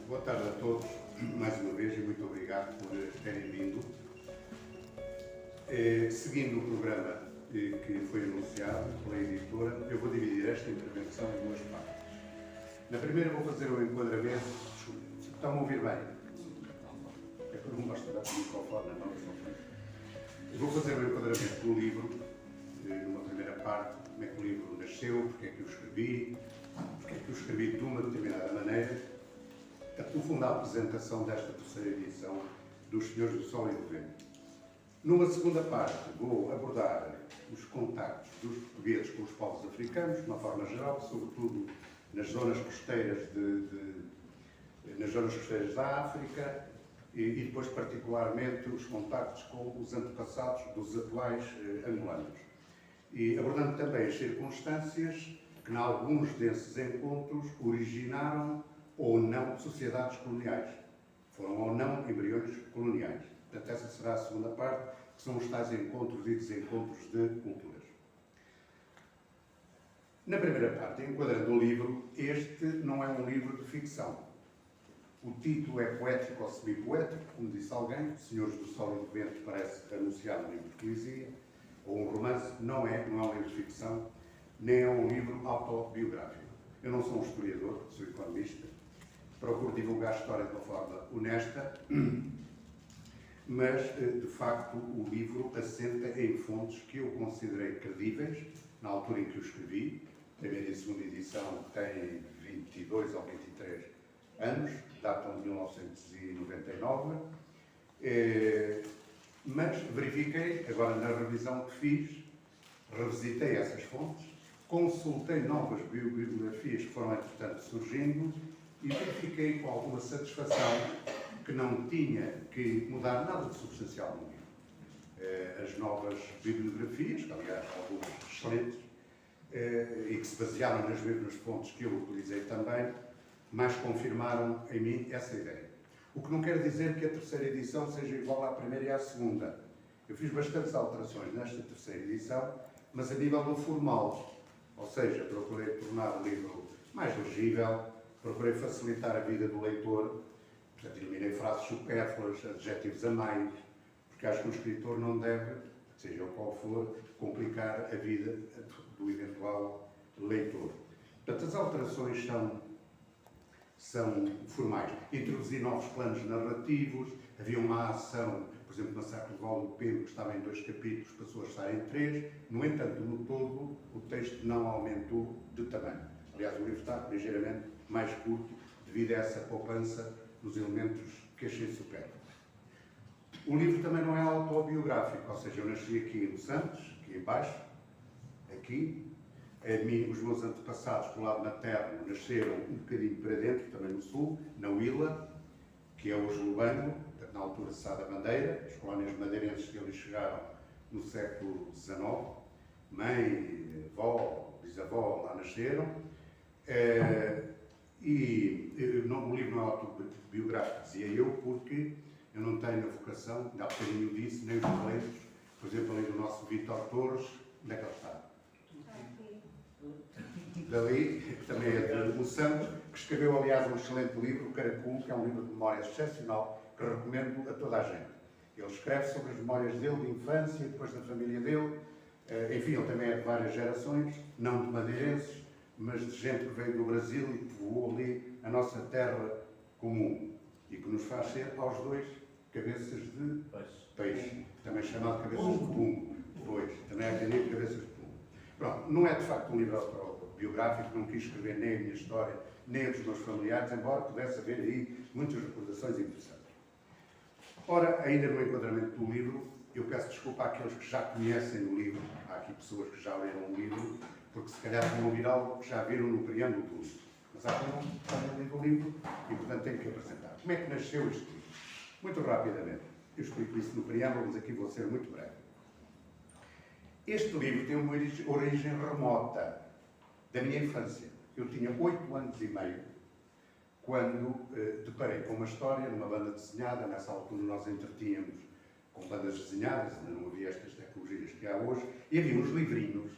Boa tarde a todos, mais uma vez, e muito obrigado por terem vindo. Seguindo o programa que foi anunciado pela editora, eu vou dividir esta intervenção em duas partes. Na primeira vou fazer o enquadramento. Estão a ouvir bem? É que eu não gosto de dar com o microfone na mão. Eu vou fazer o enquadramento do livro, numa primeira parte, como é que o livro nasceu, porque é que o escrevi, porque é que o escrevi de uma determinada maneira. No fundo, a apresentação desta terceira edição dos Senhores do Sol e do Vento. Numa segunda parte, vou abordar os contactos dos portugueses com os povos africanos, de uma forma geral, sobretudo nas zonas costeiras, nas zonas costeiras da África e depois, particularmente, os contactos com os antepassados dos atuais angolanos. E abordando também as circunstâncias que, em alguns desses encontros, originaram ou não sociedades coloniais. Foram ou não embriões coloniais. Portanto, essa será a segunda parte, que são os tais encontros e desencontros de culturas. Na primeira parte, enquadrando o livro, este não é um livro de ficção. O título é poético ou semi-poético, como disse alguém, Senhores do Sol e do Vento parece anunciado um livro de poesia, ou um romance, não é um livro de ficção, nem é um livro autobiográfico. Eu não sou um historiador, sou economista, procuro divulgar a história de uma forma honesta, mas, de facto, o livro assenta em fontes que eu considerei credíveis, na altura em que o escrevi. A primeira e a segunda edição têm 22 ou 23 anos, datam de 1999, mas verifiquei, agora na revisão que fiz, revisitei essas fontes, consultei novas biografias que foram, entretanto, surgindo, e verifiquei com alguma satisfação que não tinha que mudar nada de substancial no livro. As novas bibliografias, que aliás algumas excelentes, e que se basearam nas mesmas fontes que eu utilizei também, mais confirmaram em mim essa ideia. O que não quer dizer que a terceira edição seja igual à primeira e à segunda. Eu fiz bastantes alterações nesta terceira edição, mas a nível do formal, ou seja, procurei tornar o livro mais legível, procurei facilitar a vida do leitor, portanto, eliminei frases supérfluas, adjetivos a mais, porque acho que o escritor não deve, seja qual for, complicar a vida do eventual leitor. Portanto, as alterações são formais. Introduzi novos planos narrativos, havia uma ação, por exemplo, Massacre de Val do Pego, que estava em 2 capítulos, passou a estar em 3. No entanto, no todo, o texto não aumentou de tamanho. Aliás, o livro está ligeiramente mais curto, devido a essa poupança nos elementos que achei supérfluos. O livro também não é autobiográfico, ou seja, eu nasci aqui em Santos, aqui embaixo, aqui. Os meus antepassados, do lado materno, nasceram um bocadinho para dentro, também no sul, na Huila, que é hoje Lubango, na altura de Sá da Bandeira, as colónias madeirenses que ali chegaram no século XIX. Mãe, avó, bisavó lá nasceram. O livro não é autobiográfico, dizia eu, porque eu não tenho a vocação, ainda há bocadinho disse, nem os talentos, por exemplo, ali do nosso Vítor Torres, onde é que ele está? Dali, que também é de Santos, que escreveu, aliás, um excelente livro, o Caraculo, que é um livro de memórias excepcional, que recomendo a toda a gente. Ele escreve sobre as memórias dele, de infância, depois da família dele, enfim, ele também é de várias gerações, não de madeirenses, mas de gente que veio do Brasil e que povoou ali a nossa terra comum, e que nos faz ser aos dois cabeças de peixe, também chamado cabeças de pumbo. Pois, também é atendido cabeças de pumbo. Pronto, não é de facto um livro autobiográfico, não quis escrever nem a minha história, nem a dos meus familiares, embora pudesse haver aí muitas recordações interessantes. Ora, ainda no enquadramento do livro, eu peço desculpa àqueles que já conhecem o livro, há aqui pessoas que já leram o livro, porque se calhar vão ouvir algo que já viram no preâmbulo do livro. Mas há quem não tenha lido o livro e, portanto, tenho que apresentar. Como é que nasceu este livro? Muito rapidamente. Eu explico isso no preâmbulo, mas aqui vou ser muito breve. Este livro tem uma origem remota da minha infância. Eu tinha 8 anos e meio quando deparei com uma história numa banda desenhada. Nessa altura nós entretínhamos com bandas desenhadas, ainda não havia estas tecnologias que há hoje, e havia uns livrinhos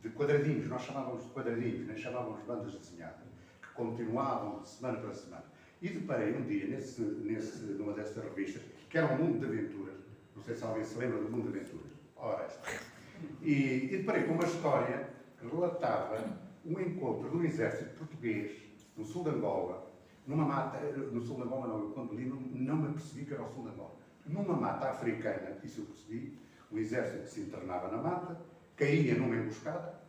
de quadradinhos, nós chamávamos de quadradinhos, nem chamávamos de bandas desenhadas, que continuavam de semana para semana. E deparei um dia numa destas revistas, que era um Mundo de Aventuras. Não sei se alguém se lembra do Mundo de Aventuras. Ora, e deparei com uma história que relatava um encontro de um exército português no sul de Angola, numa mata, no sul de Angola não, eu quando li não me percebi que era o sul de Angola, numa mata africana, isso eu percebi, o exército se internava na mata, caía numa emboscada,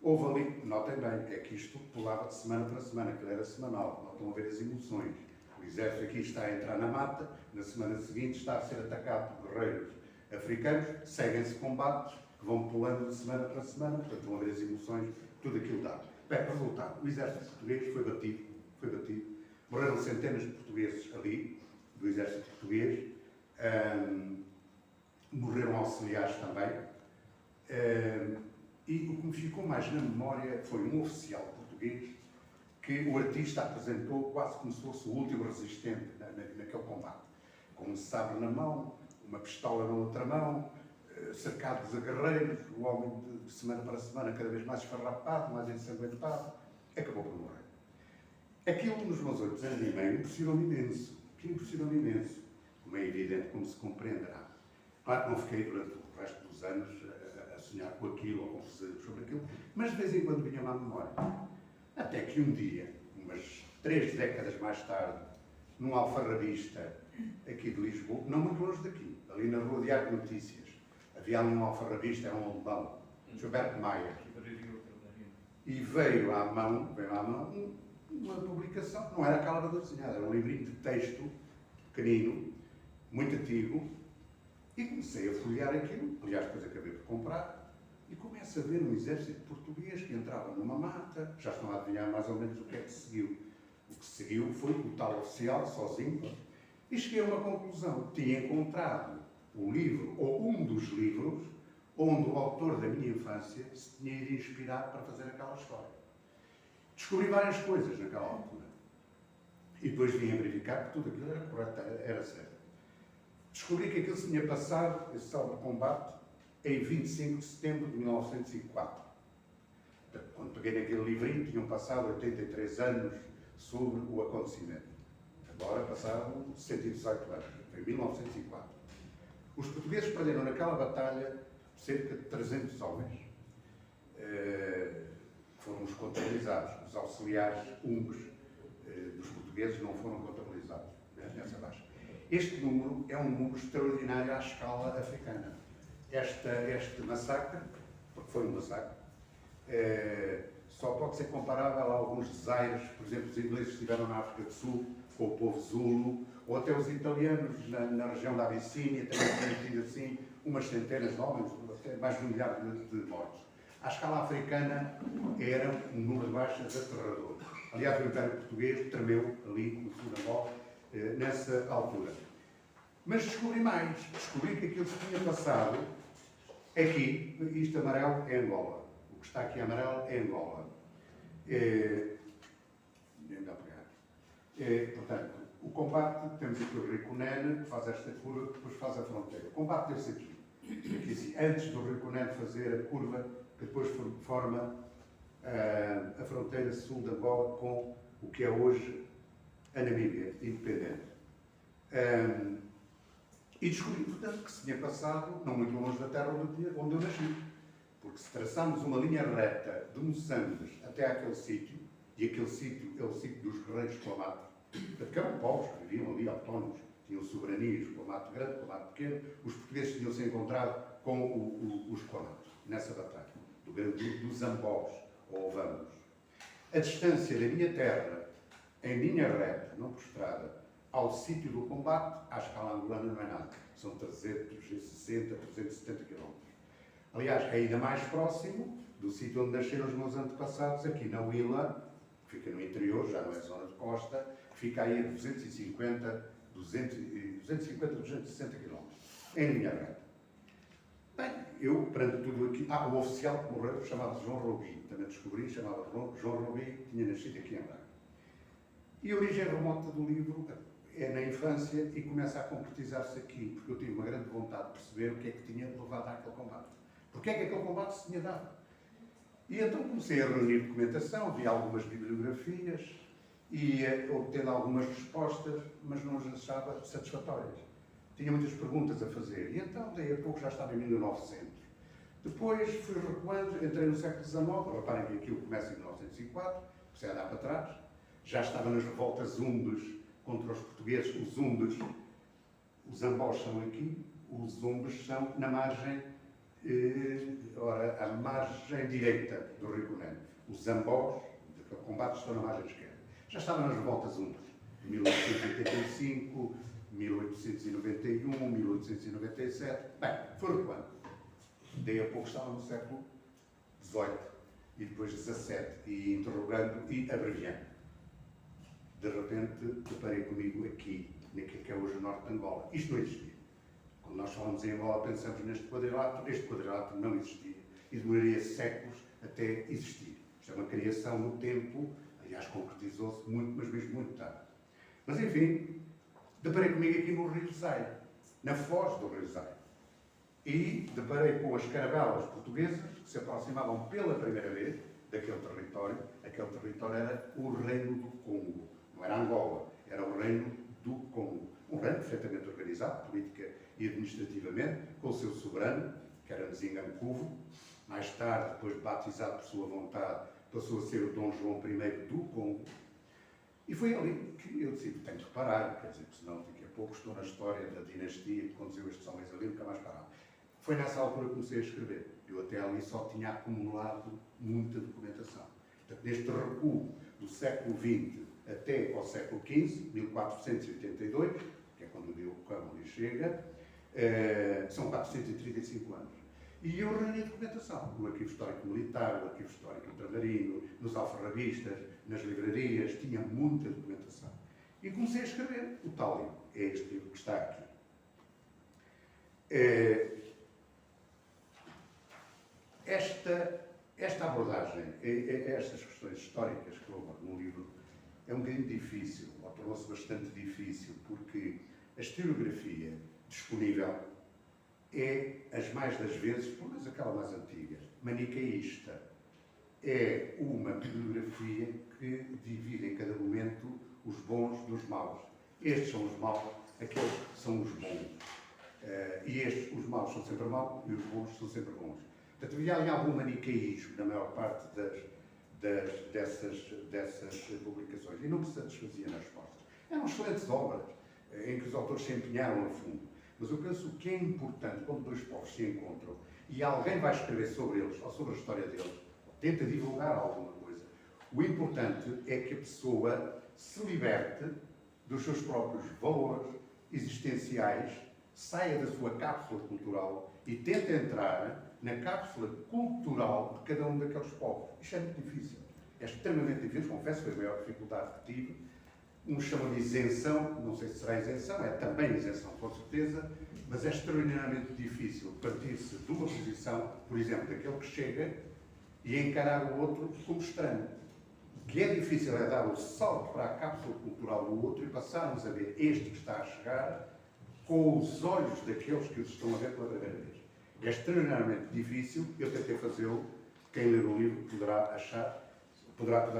houve ali, notem bem, é que isto pulava de semana para semana, que era semanal, não estão a ver as emoções. O exército aqui está a entrar na mata, na semana seguinte está a ser atacado por guerreiros africanos, seguem-se combates que vão pulando de semana para semana, portanto estão a ver as emoções, tudo aquilo dá. Bem, resultado, o exército português foi batido, morreram centenas de portugueses ali, do exército português, morreram auxiliares também, e o que me ficou mais na memória foi um oficial português que o artista apresentou quase como se fosse o último resistente naquele combate, com um sabre na mão, uma pistola na outra mão, cercados de guerreiros, o homem de semana para semana cada vez mais esfarrapado, mais ensanguentado, acabou por morrer. Aquilo nos meus 8 anos e meio impressionou-me imenso, como é evidente, como se compreenderá. Claro que não fiquei durante o resto dos anos a sonhar com aquilo, ou com sobre aquilo, mas de vez em quando vinha-me à memória. Até que um dia, umas 3 décadas mais tarde, num alfarrabista aqui de Lisboa, não muito longe daqui, ali na rua Diário de Notícias, havia ali um alfarrabista, era um alemão, Gilberto Maia, e veio à mão uma publicação, não era aquela banda desenhada, era um livrinho de texto, pequenino, muito antigo, e comecei a folhear aquilo, aliás, depois acabei por comprar, e começo a ver um exército português que entrava numa mata, já estão a adivinhar mais ou menos o que é que seguiu. O que seguiu foi o tal oficial, sozinho, e cheguei a uma conclusão. Tinha encontrado o livro, ou um dos livros, onde o autor da minha infância se tinha ido inspirar para fazer aquela história. Descobri várias coisas naquela altura. E depois vim a verificar que tudo aquilo era correto, era certo. Descobri que aquilo se tinha passado, esse saldo de combate, em 25 de setembro de 1904. Portanto, quando peguei naquele livrinho, tinham passado 83 anos sobre o acontecimento. Agora passaram 118 anos, foi 1904. Os portugueses perderam naquela batalha cerca de 300 homens. Foram os contabilizados, os auxiliares húngaros dos portugueses não foram contabilizados nessa baixa. Este número é um número extraordinário à escala africana. Este massacre, porque foi um massacre, só pode ser comparável a alguns desaires, por exemplo, os ingleses estiveram na África do Sul com o povo Zulu, ou até os italianos na região da Abissínia também têm tido assim umas centenas de homens, até mais de 1 milhar de mortos. À escala africana era um número de baixas aterrador. Aliás, o Império Português tremeu ali no sul da Angola nessa altura. Mas descobri mais. Descobri que aquilo que tinha passado aqui, isto amarelo é Angola. O que está aqui amarelo é Angola. Nem dá a pegar. Portanto, o combate, temos aqui o Rio Cunene, que faz esta curva, que depois faz a fronteira. O combate deu-se aqui. Aqui assim, antes do Rio Cunene fazer a curva, que depois forma a fronteira sul de Angola com o que é hoje a Namíbia, independente. E descobri, portanto, que se tinha passado, não muito longe da terra onde eu nasci. Porque se traçarmos uma linha reta de Moçambique até aquele sítio, e aquele sítio é o sítio dos guerreiros clamatos, porque eram povos que viviam ali autónomos, tinham soberanias, clamato grande, clamato pequeno, os portugueses tinham-se encontrado com os clamatos, nessa batalha, dos ambós, ou vamos. A distância da minha terra, em linha reta, não por estrada, ao sítio do combate, à escala angolana não é nada. São 360, 370 km. Aliás, é ainda mais próximo do sítio onde nasceram os meus antepassados, aqui na Huila, que fica no interior, já não é zona de costa, que fica aí a 260 km, em linha reta. Bem, eu, perante tudo aqui... o oficial que morreu, chamado João Robi, também descobri, chamava João Robi, tinha nascido aqui em Braga. E a origem remota do livro é na infância e começa a concretizar-se aqui, porque eu tive uma grande vontade de perceber o que é que tinha levado àquele combate. Porque é que aquele combate se tinha dado? E então comecei a reunir documentação, vi algumas bibliografias e obtendo algumas respostas, mas não as achava satisfatórias. Tinha muitas perguntas a fazer, e então, daí a pouco, já estava em 1900. Depois fui recuando, entrei no século XIX, reparem que aquilo começa em 1904, se é andar para trás, já estava nas revoltas umbres contra os portugueses, os umbres, os ambós são aqui, os umbres são na margem, a margem direita do Rio Conene. Os ambós, de combates, estão na margem esquerda. Já estava nas revoltas umbres, 1885, 1891, 1897, bem, foi recuando. Daí a pouco estava no século XVIII e depois XVII, e interrogando e abreviando. De repente, deparei comigo aqui, naquilo que é hoje o norte de Angola. Isto não existia. Quando nós falamos em Angola, pensamos neste quadrilátero. Este quadrilátero não existia e demoraria séculos até existir. Isto é uma criação no tempo, aliás, concretizou-se muito, mas mesmo muito tarde. Mas, enfim, deparei comigo aqui no Rio Zai, na foz do Rio Zai. E deparei com as caravelas portuguesas que se aproximavam pela primeira vez daquele território. Aquele território era o Reino do Congo. Não era Angola, era o Reino do Congo. Um reino perfeitamente organizado, política e administrativamente, com o seu soberano, que era Nzingankuvu. Mais tarde, depois de batizado por sua vontade, passou a ser o Dom João I do Congo. E foi ali que eu decidi, tenho de reparar, quer dizer, senão daqui a pouco estou na história da dinastia que conduziu estes homens ali, nunca mais parava. Foi nessa altura que comecei a escrever. Eu até ali só tinha acumulado muita documentação. Portanto, neste recuo do século XX até ao século XV, 1482, que é quando o Diocão ali chega, são 435 anos. E eu reuni a documentação no Arquivo Histórico Militar, no Arquivo Histórico Ultramarino, nos alfarrabistas, nas livrarias, tinha muita documentação. E comecei a escrever o tal livro. É este livro que está aqui. Esta abordagem, estas questões históricas que eu abordo no livro, é um bocadinho difícil, ou tornou-se bastante difícil, porque a historiografia disponível é, as mais das vezes, pelo menos aquela mais antiga, manicaísta. É uma bibliografia que divide em cada momento os bons dos maus. Estes são os maus, aqueles são os bons. E os maus são sempre maus e os bons são sempre bons. Portanto, havia ali algum manicaísmo na maior parte dessas publicações e não se satisfazia nas respostas. Eram excelentes obras em que os autores se empenharam a fundo. Mas eu penso que é importante, quando dois povos se encontram e alguém vai escrever sobre eles ou sobre a história deles, ou tenta divulgar alguma coisa, o importante é que a pessoa se liberte dos seus próprios valores existenciais, saia da sua cápsula cultural e tente entrar na cápsula cultural de cada um daqueles povos. Isto é muito difícil. É extremamente difícil, confesso, foi a maior dificuldade que tive. Uns chamam de isenção, não sei se será isenção, é também isenção, com certeza, mas é extraordinariamente difícil partir-se de uma posição, por exemplo, daquele que chega e encarar o outro como estranho. O que é difícil é dar o salto para a cápsula cultural do outro e passarmos a ver este que está a chegar com os olhos daqueles que os estão a ver pela primeira vez. É extraordinariamente difícil, eu tentei fazê-lo, quem ler o livro poderá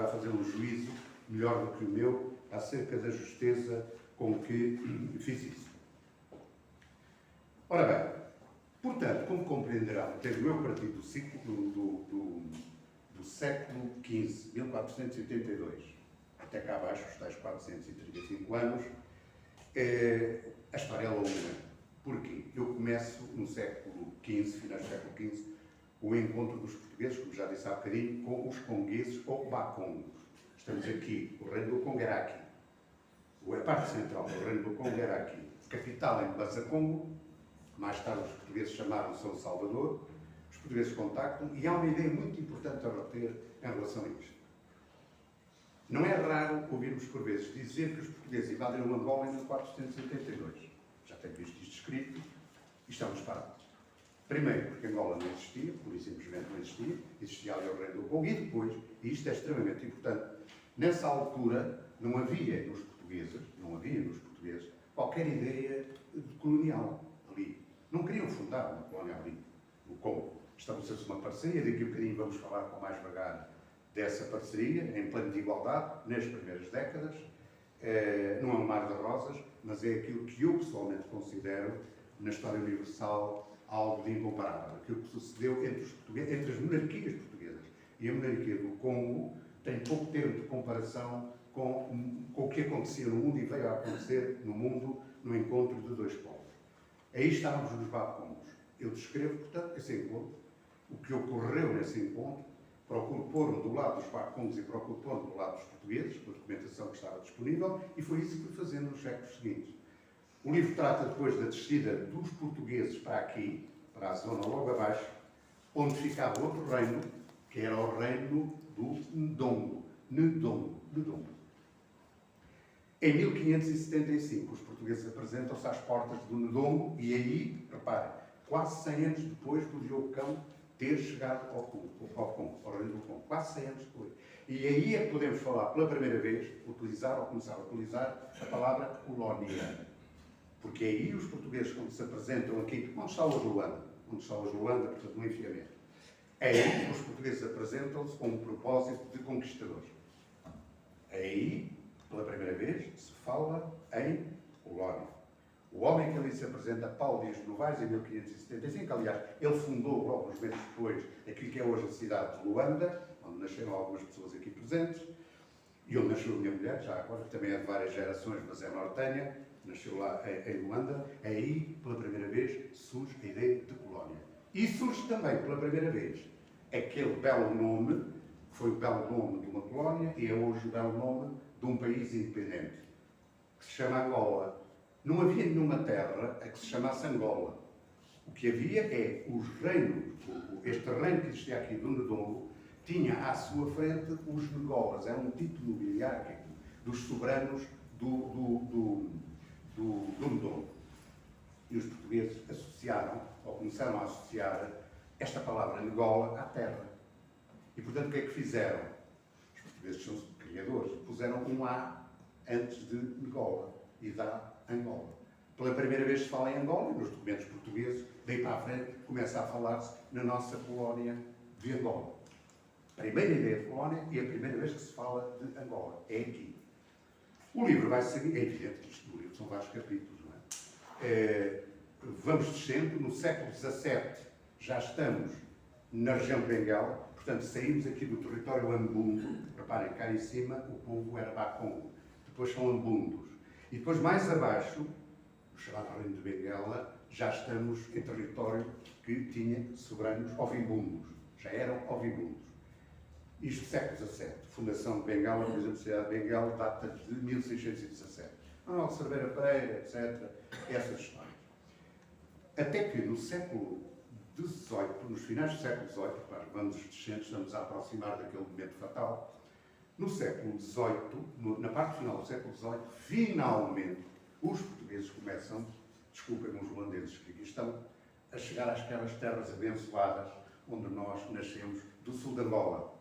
fazer um juízo melhor do que o meu acerca da justeza com que fiz isso. Ora bem, portanto, como compreenderão, tendo eu partido do ciclo do século XV, 1482, até cá abaixo, os tais 435 anos, a história é longa. Porquê? Eu começo no século XV, finais do século XV, o encontro dos portugueses, como já disse há bocadinho, com os congueses ou bacongos. Estamos aqui, o reino do Congo era aqui. A parte central do reino do Congo era aqui. Capital em Bazacongo, mais tarde os portugueses chamaram São Salvador, os portugueses contactam, e há uma ideia muito importante a reter em relação a isto. Não é raro ouvirmos por vezes dizer que os portugueses invadiram Angola em 1482. Já tenho visto isto escrito e estamos parados. Primeiro, porque Angola não existia, por isso simplesmente não existia, existia ali o reino do Congo, e depois, e isto é extremamente importante, nessa altura não havia nos portugueses, qualquer ideia colonial ali. Não queriam fundar uma colónia ali, no Congo. Estabeleceu-se uma parceria, daqui a um bocadinho vamos falar com mais vagar dessa parceria, em plano de igualdade, nas primeiras décadas. Não é um mar de rosas, mas é aquilo que eu pessoalmente considero, na história universal, algo de incomparável. Aquilo que sucedeu entre as monarquias portuguesas e a monarquia do Congo tem pouco termo de comparação com o que acontecia no mundo e veio a acontecer no mundo no encontro de dois povos. Aí estávamos nos Bacongos. Eu descrevo, portanto, esse encontro, o que ocorreu nesse encontro, procuro pôr-me do lado dos Bacongos e procuro pôr-me do lado dos portugueses, com a documentação que estava disponível, e foi isso que fui fazendo nos séculos seguintes. O livro trata depois da descida dos portugueses para aqui, para a zona logo abaixo, onde ficava outro reino, que era o reino do Ndongo. Em 1575, os portugueses apresentam-se às portas do Ndongo e aí, reparem, quase 100 anos depois do Diogo ter chegado ao reino do Congo. Quase 100 anos depois. E aí é que podemos falar pela primeira vez, começar a utilizar a palavra colónia. Porque aí os portugueses, quando se apresentam aqui, onde está hoje Luanda? Onde está hoje Luanda, portanto, no enfiamento. Aí os portugueses apresentam-se com um propósito de conquistadores. Aí, pela primeira vez, se fala em colónia. O homem que ali se apresenta, Paulo Dias de Novaes, em 1575, aliás, ele fundou, logo uns meses depois, aquilo que é hoje a cidade de Luanda, onde nasceram algumas pessoas aqui presentes, e onde nasceu a minha mulher, já agora, que também é de várias gerações, mas é nortenha, nasceu lá em Luanda. Aí, pela primeira vez, surge a ideia de colónia. E surge também, pela primeira vez, aquele belo nome, que foi o belo nome de uma colónia, e é hoje o belo nome de um país independente, que se chama Angola. Não havia nenhuma terra a que se chamasse Angola. O que havia é os reinos, este reino que existia aqui do Ndongo, tinha à sua frente os Ngolas, era um título nobiliário dos soberanos do Ndongo. E os portugueses associaram, ou começaram a associar, esta palavra Angola à terra. E, portanto, o que é que fizeram? Os portugueses são criadores, puseram um A antes de Angola e dá Angola. Pela primeira vez se fala em Angola, e nos documentos portugueses, daí para a frente, começa a falar-se na nossa colónia de Angola. Primeira ideia de colónia e a primeira vez que se fala de Angola. É aqui. O livro vai seguir, é evidente que isto do livro são vários capítulos, não é? Vamos descendo, no século XVII já estamos na região de Bengala, portanto saímos aqui do território Ambundo, reparem, cá em cima o povo era Bakongo, depois são Ambundos, e depois mais abaixo, o chamado reino de Bengala, já estamos em território que tinha soberanos ovimbundos, já eram ovimbundos. Isto século XVII, fundação de Bengala, por exemplo, a cidade de Bengala data de 1617. Manuel Cerveira Pereira, etc. Essas histórias. Até que no século XVIII, nos finais do século XVIII, claro, vamos descendo, estamos a aproximar daquele momento fatal, no século XVIII, na parte final do século XVIII, finalmente, os portugueses começam, desculpem os holandeses que aqui estão, a chegar àquelas terras abençoadas onde nós nascemos, do sul de Angola.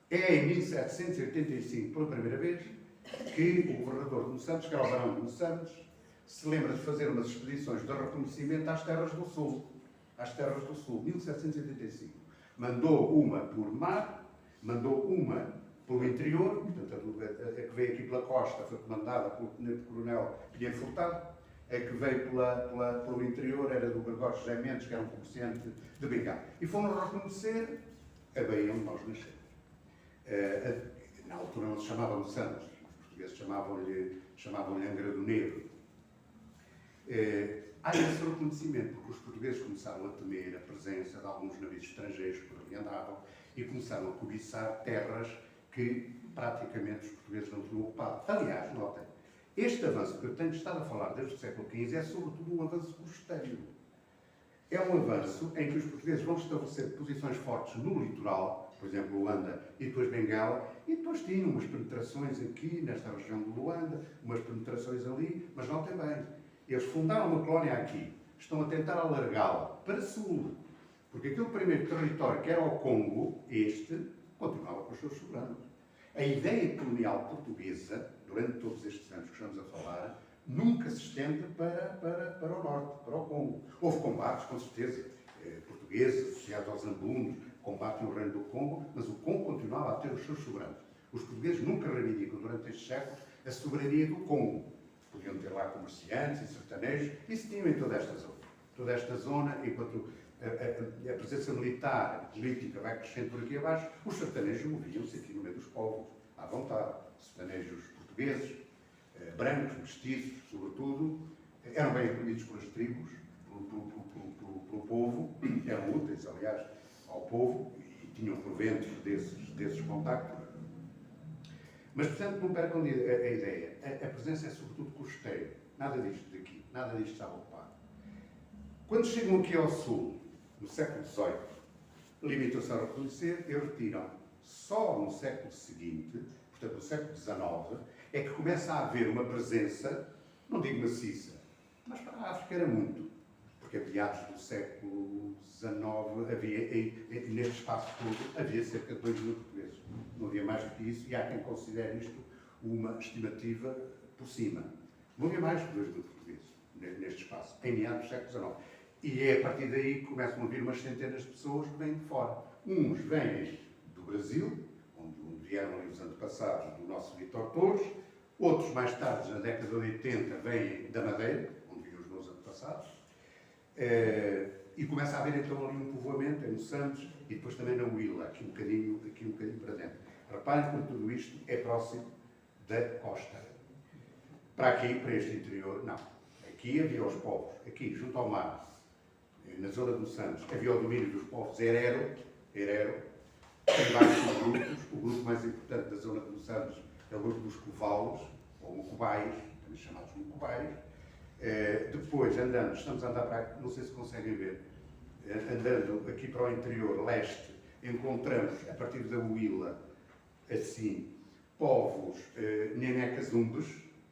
É em 1785, pela primeira vez, que o governador de Moçambique, que era o barão de Moçambique, se lembra de fazer umas expedições de reconhecimento às terras do sul. Às terras do sul, 1785. Mandou uma por mar, mandou uma pelo interior, portanto, a que veio aqui pela costa foi comandada pelo tenente-coronel Pinheiro Furtado, a que veio pelo interior era do Gregório José Mendes, que era um comerciante de Bengala. E foram reconhecer a Baía onde nós nascemos. Na altura não se chamava Moçambique, os portugueses chamavam-lhe Angra do Negro. Há esse reconhecimento, porque os portugueses começaram a temer a presença de alguns navios estrangeiros que por ali andavam e começaram a cobiçar terras que praticamente os portugueses não tinham ocupado. Aliás, notem, este avanço que eu tenho estado a falar desde o século XV é sobretudo um avanço costeiro. É um avanço em que os portugueses vão estabelecer posições fortes no litoral, por exemplo, Luanda e depois Bengala, e depois tinham umas penetrações aqui, nesta região de Luanda, umas penetrações ali, mas não também. Eles fundaram uma colónia aqui, estão a tentar alargá-la para sul, porque aquele primeiro território, que era o Congo, este, continuava com os seus soberanos. A ideia colonial portuguesa, durante todos estes anos que estamos a falar, nunca se estende para o norte, para o Congo. Houve combates, com certeza, portugueses associados aos Ambundos, combatem o reino do Congo, mas o Congo continuava a ter os seus soberanos. Os portugueses nunca reivindicam durante estes séculos a soberania do Congo. Podiam ter lá comerciantes e sertanejos, isso tinham em toda esta zona. Toda esta zona, enquanto a presença militar e política vai crescendo por aqui abaixo, os sertanejos moviam-se aqui no meio dos povos, à vontade. Sertanejos portugueses, brancos, mestiços, sobretudo, eram bem acolhidos pelas tribos, pelo povo, eram úteis, aliás, ao povo, e tinham proventos desses contactos. Mas, portanto, não percam a ideia. A presença é sobretudo costeira. Nada disto daqui, nada disto está ocupado. Quando chegam aqui ao sul, no século XVIII, limitam-se a reconhecer e retiram. Só no século seguinte, portanto, no século XIX, é que começa a haver uma presença, não digo maciça, mas para a África era muito. Porque a meados do século XIX havia, neste espaço todo, havia cerca de 2 mil portugueses. Não havia mais do que isso, e há quem considere isto uma estimativa por cima. Não havia mais de 2 mil portugueses neste espaço, em meados do século XIX. E é a partir daí que começam a vir umas centenas de pessoas que vêm de fora. Uns vêm do Brasil, onde vieram ali os antepassados do nosso Vítor Torres, outros, mais tarde, na década de 80, vêm da Madeira, onde vinham os meus antepassados, e começa a haver então ali um povoamento em Santos e depois também na Huila, aqui um bocadinho para dentro. Reparem como tudo isto é próximo da costa. Para aqui, para este interior, não. Aqui havia os povos, aqui, junto ao mar, na zona do Santos, havia o domínio dos povos Herero, tem vários grupos. O grupo mais importante da zona do Santos é o grupo dos Covalos, ou Mucubais, também chamados Mucubais. Depois, estamos a andar para aqui, não sei se conseguem ver, andando aqui para o interior, leste, encontramos, a partir da Huila, assim, povos Nhanhaca-Zumbes,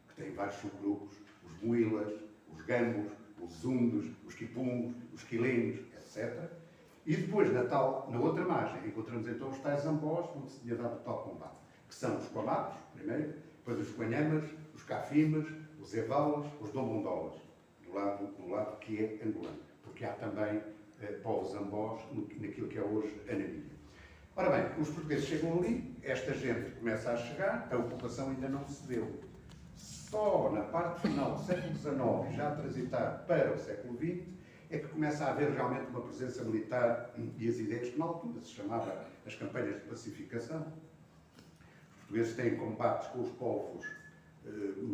que têm vários subgrupos, os Muilas, os Gambos, os Zundos, os Quipuns, os Quilenos, etc. E depois, na outra margem, encontramos então os tais Zambós, onde se tinha dado o tal combate, que são os Quamatos, primeiro, depois os Quanhamas, os Cafimas, os Evalas, os Dombondolas, do lado que é angolano, porque há também povos Zambós naquilo que é hoje a Namíbia. Ora bem, os portugueses chegam ali, esta gente começa a chegar, a ocupação ainda não se deu. Só na parte final do século XIX, já a transitar para o século XX, é que começa a haver realmente uma presença militar e as ideias que na altura se chamava as campanhas de pacificação. Os portugueses têm combates com os povos,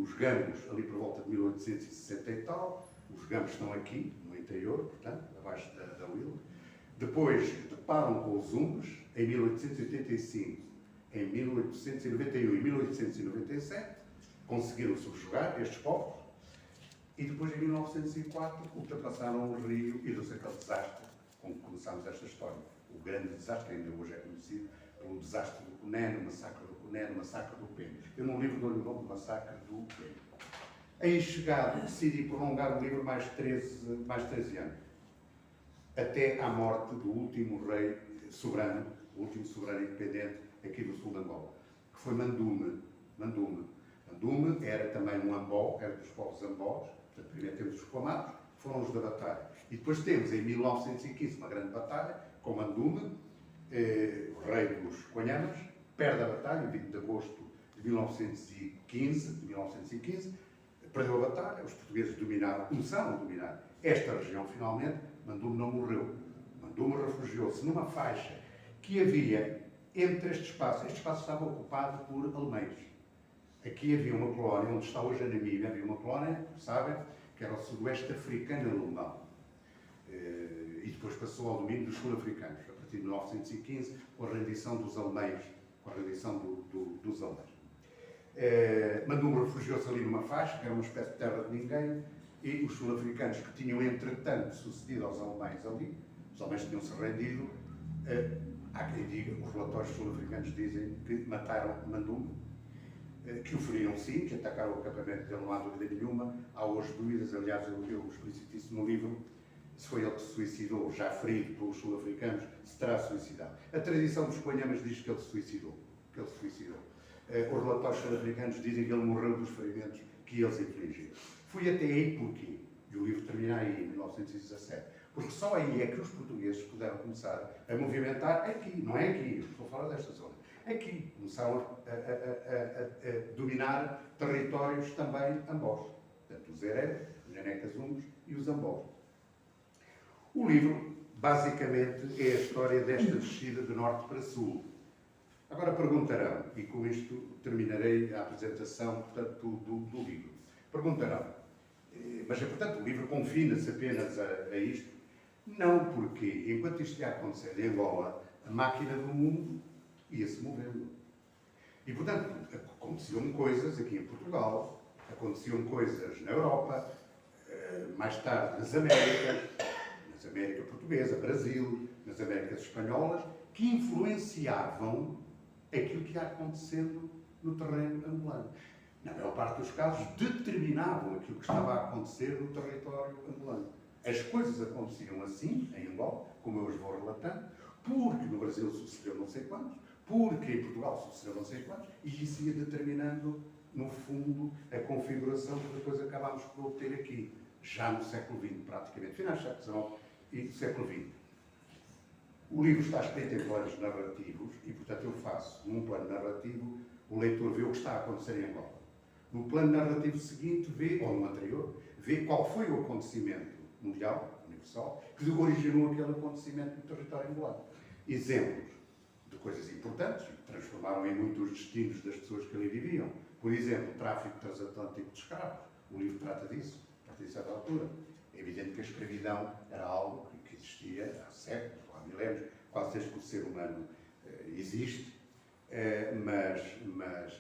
os gambos, ali por volta de 1860 e tal. Os gambos estão aqui, no interior, portanto, abaixo da Huila. Depois deparam com os zumbos, em 1885, em 1891 e 1897, conseguiram subjugar estes povos, e depois, em 1904, ultrapassaram o rio e deu-se aquele desastre com que começámos esta história. O grande desastre, que ainda hoje é conhecido pelo desastre do Cunene, o massacre do Cunene, o massacre do Pênio. Eu, num livro, dou-lhe o nome do massacre do Pênio. Aí chegado, decidi prolongar o livro mais 13 anos, até à morte do último rei soberano, o último soberano independente aqui do sul de Angola, que foi Mandume. Mandume era também um ambó, era dos povos ambós. Portanto, primeiro temos os Quamatos, que foram os da batalha. E depois temos, em 1915, uma grande batalha, com Mandume, o rei dos Quanhamas, perde a batalha, em 20 de agosto de 1915, perdeu a batalha, os portugueses começaram a dominar esta região finalmente. Mandume não morreu. Mandume refugiou-se numa faixa que havia entre este espaço estava ocupado por alemães. Aqui havia uma colónia, onde está hoje a Namíbia, havia uma colónia, sabem, que era o sudoeste africano alemão. E depois passou ao domínio dos sul-africanos, a partir de 1915, com a rendição dos alemães. Dos alemães. Mandume refugiou-se ali numa faixa, que era uma espécie de terra de ninguém, e os sul-africanos, que tinham, entretanto, sucedido aos alemães ali, os alemães tinham-se rendido, há quem diga, os relatórios sul-africanos dizem que mataram Mandume, que o feriram sim, que atacaram o acampamento dele, não há dúvida nenhuma. Há hoje dúvidas, aliás, eu explicito isso no livro, se foi ele que se suicidou, já ferido pelos sul-africanos, se terá suicidado. A tradição dos Quanhamas diz que ele se suicidou. Os relatórios sul-africanos dizem que ele morreu dos ferimentos que eles infligiram. Fui até aí porquê? E o livro termina aí, em 1917. Porque só aí é que os portugueses puderam começar a movimentar aqui, não é aqui, estou a falar desta zona, aqui, começaram a dominar territórios também ambós. Portanto, os Heredos, os Nenecas Hunos e os ambós. O livro, basicamente, é a história desta descida de norte para sul. Agora perguntarão, e com isto terminarei a apresentação, portanto, do livro. Perguntarão, mas, portanto, o livro confina-se apenas a isto? Não, porque, enquanto isto ia acontecer em Angola, a máquina do mundo ia-se movendo. E, portanto, aconteciam coisas aqui em Portugal, aconteciam coisas na Europa, mais tarde nas Américas Portuguesa, Brasil, nas Américas Espanholas, que influenciavam aquilo que ia acontecendo no terreno angolano. Na maior parte dos casos, determinavam aquilo que estava a acontecer no território angolano. As coisas aconteciam assim, em Angola, como eu os vou relatando, porque no Brasil sucedeu não sei quantos, porque em Portugal sucedeu não sei quantos, e isso ia determinando, no fundo, a configuração que depois acabámos por obter aqui, já no século XX, praticamente, finais do século XIX e do século XX. O livro está escrito em planos narrativos e, portanto, eu faço, num plano narrativo, o leitor vê o que está a acontecer em Angola. No plano narrativo seguinte, vê, ou no anterior, vê qual foi o acontecimento mundial, universal, que originou aquele acontecimento no território angolano. Exemplos de coisas importantes, que transformaram em muito os destinos das pessoas que ali viviam. Por exemplo, o tráfico transatlântico de escravos. O livro trata disso, a partir de certa altura. É evidente que a escravidão era algo que existia há séculos, há milénios, quase desde que o ser humano existe, mas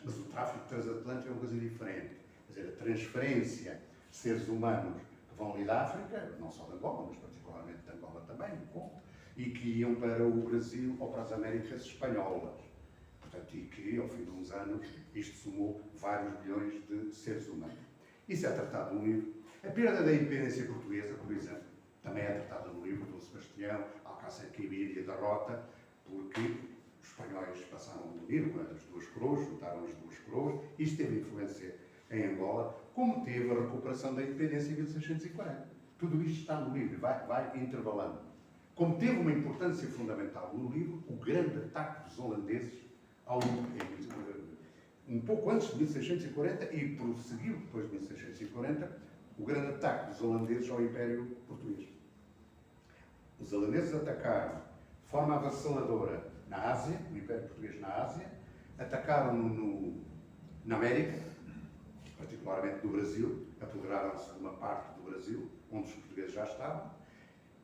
o tráfico transatlântico é uma coisa diferente. Quer dizer, a transferência de seres humanos que vão ali da África, não só de Angola, mas particularmente de Angola também, no ponto, e que iam para o Brasil ou para as Américas Espanholas. Portanto, e que, ao fim de uns anos, isto somou vários milhões de seres humanos. Isso é tratado no livro. A perda da independência portuguesa, por exemplo, também é tratada no livro do Sebastião, Alcácer Quibir e a derrota, porque os espanhóis passaram a unir as duas coroas, juntaram as duas coroas. Isto teve influência em Angola, como teve a recuperação da independência em 1640. Tudo isto está no livro, vai intervalando. Como teve uma importância fundamental no livro, o grande ataque dos holandeses um pouco antes de 1640 e prosseguiu depois de 1640, o grande ataque dos holandeses ao Império Português. Os holandeses atacaram de forma avassaladora na Ásia, o Império Português na Ásia, atacaram na América, particularmente no Brasil, apoderaram-se de uma parte do Brasil, onde os portugueses já estavam,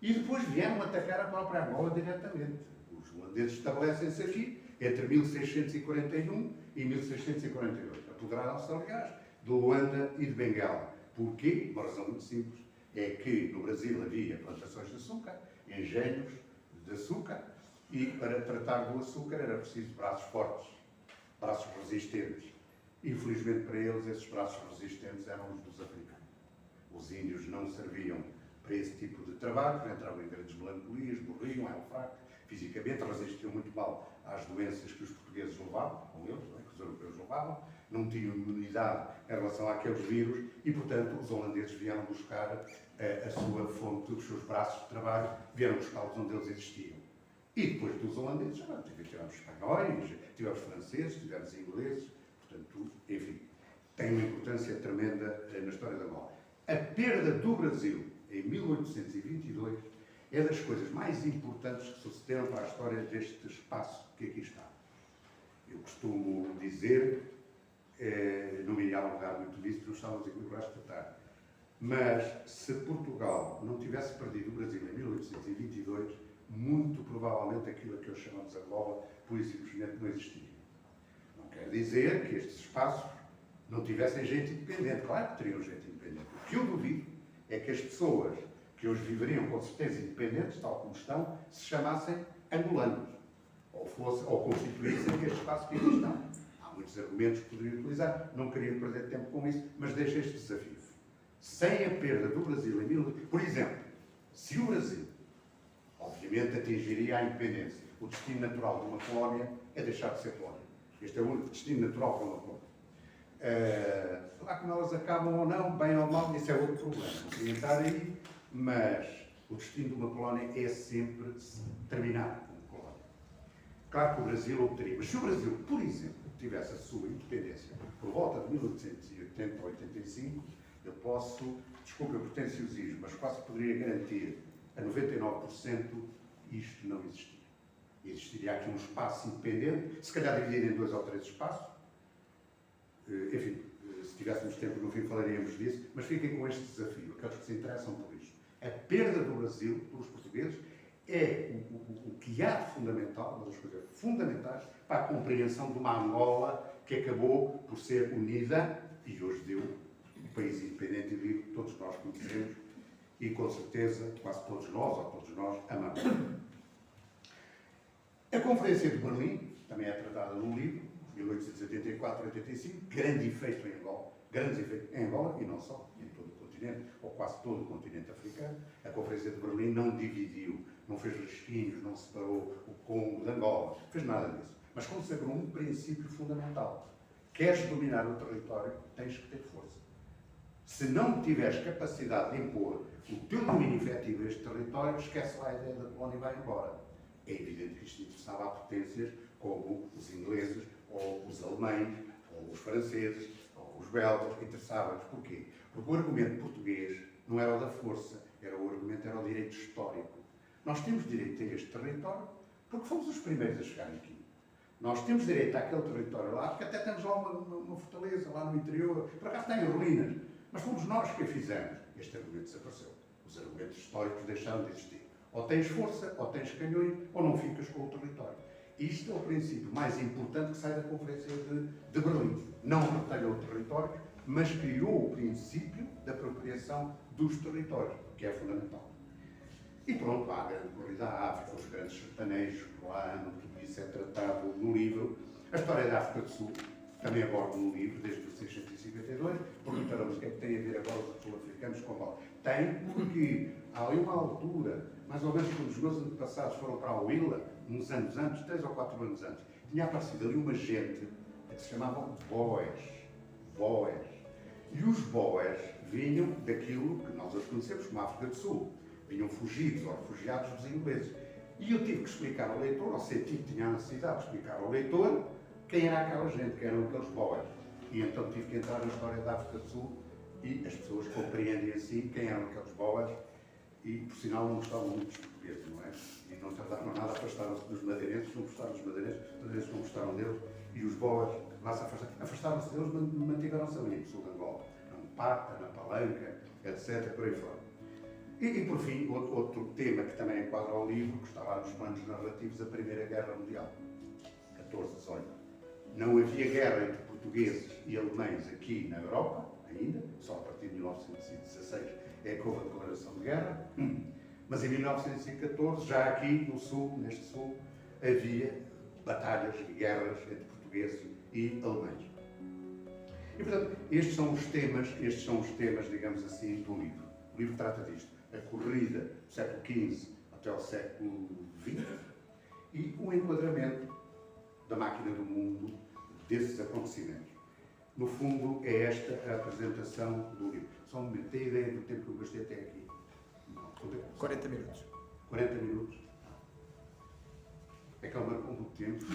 e depois vieram atacar a própria Angola diretamente. Os holandeses estabelecem-se aqui entre 1641 e 1648. Apoderaram-se, aliás, de Luanda e de Bengala. Porquê? Uma razão muito simples. É que no Brasil havia plantações de açúcar, engenhos de açúcar, e para tratar do açúcar era preciso braços fortes, braços resistentes. Infelizmente para eles, esses braços resistentes eram os dos africanos. Os índios não serviam para esse tipo de trabalho, entravam em grandes melancolias, morriam, eram fracos, fisicamente resistiam muito mal às doenças que os portugueses levavam, com eles, que os europeus levavam, não tinham imunidade em relação àqueles vírus e, portanto, os holandeses vieram buscar a sua fonte, os seus braços de trabalho, vieram buscá-los onde eles existiam. E depois dos holandeses, tivemos espanhóis, tivemos franceses, tivemos ingleses, portanto, enfim, tem uma importância tremenda na história da Angola. A perda do Brasil em 1822 é das coisas mais importantes que sucederam para a história deste espaço que aqui está. Eu costumo dizer, não me ia alongar muito disso, porque não estávamos aqui no Braço de Tratar, mas se Portugal não tivesse perdido o Brasil em 1822, muito provavelmente aquilo que hoje chamamos Angola, pura e simplesmente não existiria. Não quer dizer que estes espaços não tivessem gente independente. Claro que teriam gente independente. O que eu duvido é que as pessoas que hoje viveriam com certeza independentes, tal como estão, se chamassem angolanos. Ou constituíssem este espaço que aqui estão. Há muitos argumentos que poderiam utilizar, não queria perder tempo com isso, mas deixo este desafio. Sem a perda do Brasil por exemplo, se o Brasil, obviamente, atingiria a independência, o destino natural de uma colónia é deixar de ser colónia. Este é o único destino natural para uma colónia. Lá como elas acabam ou não, bem ou mal, isso é outro problema. Não queria entrar aí, mas O destino de uma colónia é sempre terminar como colónia. Claro que o Brasil obteria, mas se o Brasil, por exemplo, tivesse a sua independência por volta de 1880 ou 85, eu posso, desculpe o pretenciosismo, mas quase poderia garantir a 99% isto não existia. Existiria aqui um espaço independente, se calhar dividido em 2 ou 3 espaços. Enfim, se tivéssemos tempo no fim falaríamos disso, mas fiquem com este desafio, aqueles que se interessam por isto. A perda do Brasil pelos portugueses é o que há de fundamental, uma das coisas fundamentais, para a compreensão de uma Angola que acabou por ser unida e hoje deu um país independente e livre que todos nós conhecemos e, com certeza, quase todos nós, ou todos nós, amamos. A Conferência de Berlim, também é tratada no livro, 1884-85, grande efeito em Angola, grandes efeitos em Angola e não só, em todo o continente, ou quase todo o continente africano. A Conferência de Berlim não dividiu, não fez risquinhos, não separou o Congo de Angola, não fez nada disso. Mas consagrou um princípio fundamental. Queres dominar o território, tens que ter força. Se não tiveres capacidade de impor o teu domínio efetivo a este território, esquece lá a ideia da colónia e vai embora. É evidente que isto interessava a potências como os ingleses, ou os alemães, ou os franceses, ou os belgas, interessavam-nos. Porquê? Porque o argumento português não era o da força, o argumento era o direito histórico. Nós temos direito a este território porque fomos os primeiros a chegar aqui. Nós temos direito àquele território lá, porque até temos lá uma fortaleza, lá no interior, por acaso tem ruínas, mas fomos nós que a fizemos. Este argumento desapareceu. Os argumentos históricos deixaram de existir. Ou tens força, ou tens canhões, ou não ficas com o território. Isto é o princípio mais importante que sai da Conferência de Berlim. Não retalhou o território, mas criou o princípio da apropriação dos territórios, que é fundamental. E pronto, há a grande corrida à África, os grandes sertanejos que lá andam, tudo isso é tratado no livro. A história da África do Sul também abordo no livro, desde 1652. Perguntaram-nos o que é que tem a ver agora os sul-africanos com Angola. Tem, porque há ali uma altura, mais ou menos quando os meus antepassados foram para a Huila, uns anos antes, 3 ou 4 anos antes, tinha aparecido ali uma gente que se chamavam Boers. E os Boers vinham daquilo que nós conhecemos como a África do Sul. Vinham fugidos ou refugiados dos ingleses. E eu tive que explicar ao leitor, ou senti que tinha a necessidade de explicar ao leitor quem era aquela gente, quem eram aqueles Boers. E então tive que entrar na história da África do Sul e as pessoas compreendem assim quem eram aqueles Boers e, por sinal, não gostavam muito dos portugueses, não é? E não trataram nada, afastaram-se dos madeirenses, não gostaram dos madeirenses, os madeirenses não gostaram deles e os Boers lá se afastaram-se deles, mas mantiveram-se ali, no sul de Angola, na Pata, na Palanca, etc., por aí fora. E por fim, outro tema que também enquadra ao livro, que está lá nos planos narrativos, a Primeira Guerra Mundial, 14-18. Não havia guerra entre portugueses e alemães aqui na Europa, ainda, só a partir de 1916 é que houve a declaração de guerra, mas em 1914, já aqui no sul, neste sul, havia batalhas e guerras entre portugueses e alemães. E, portanto, estes são os temas, digamos assim, do livro. O livro trata disto. A corrida do século XV até ao século XX e o enquadramento da máquina do mundo desses acontecimentos. No fundo, é esta a apresentação do livro. Só um momento, tem ideia do tempo que eu gastei até aqui? Não, 40 minutos. 40 minutos? É que ele marcou muito tempo.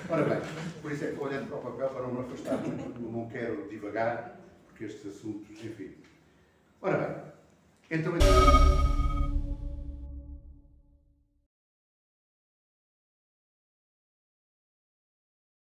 Ora bem, por isso é que estou olhando para o papel para não me afastar muito, não quero divagar, porque estes assuntos, enfim. Ora bem, então...